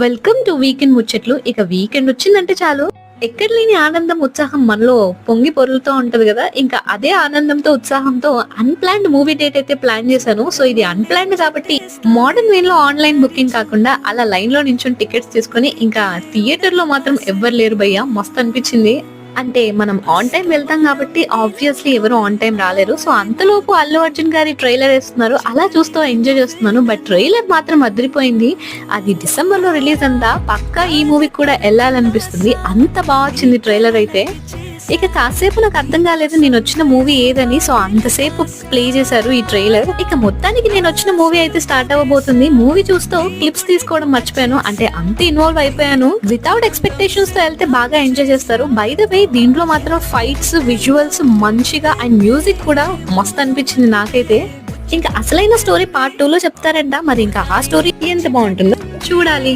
Welcome to weekend ముచ్చట్లు. ఇక weekend వచ్చిందంటే చాలు ఎక్కడ లేని ఆనందం ఉత్సాహం మనలో పొంగి పొరులుతూ ఉంటది కదా. ఇంకా అదే ఆనందంతో ఉత్సాహంతో అన్ప్లాన్డ్ మూవీ డేట్ అయితే ప్లాన్ చేశాను. సో ఇది అన్ప్లాన్డ్ కాబట్టి మోడర్న్ వే లో ఆన్లైన్ బుకింగ్ కాకుండా అలా లైన్ లో నించుని టికెట్స్ తీసుకుని ఇంకా థియేటర్ లో మాత్రం ఎవ్వరు లేరు భయ్యా. మస్తు అనిపించింది. అంటే మనం ఆన్ టైం వెళ్తాం కాబట్టి ఆబ్వియస్లీ ఎవరు ఆన్ టైం రాలేరు. సో అంతలోపు అల్లు అర్జున్ గారి ట్రైలర్ వేస్తున్నారు, అలా చూస్తూ ఎంజాయ్ చేస్తున్నాను. బట్ ట్రైలర్ మాత్రం అదిరిపోయింది. అది డిసెంబర్ లో రిలీజ్ అంతా పక్కా ఈ మూవీకి కూడా వెళ్ళాలనిపిస్తుంది. అంత బాగా వచ్చింది ట్రైలర్ అయితే. ఇక కాసేపు నాకు అర్థం కాలేదు నేను వచ్చిన మూవీ ఏదని. సో అంతసేపు ప్లే చేశారు ఈ ట్రైలర్. ఇక మొత్తానికి నేను వచ్చిన మూవీ అయితే స్టార్ట్ అవ్వబోతుంది. మూవీ చూస్తూ క్లిప్స్ తీసుకోవడం మర్చిపోయాను, అంటే అంత ఇన్వాల్వ్ అయిపోయాను. వితౌట్ ఎక్స్పెక్టేషన్స్ తో వెళ్తే బాగా ఎంజాయ్ చేస్తారు. బై ద వే దీంట్లో మాత్రం ఫైట్స్, విజువల్స్ మంచిగా అండ్ మ్యూజిక్ కూడా మస్తు అనిపించింది నాకైతే. ఇంకా అసలైన స్టోరీ పార్ట్ 2 లో చెప్తారంట. మరి ఇంకా ఆ స్టోరీ ఎంత బాగుంటుందో చూడాలి.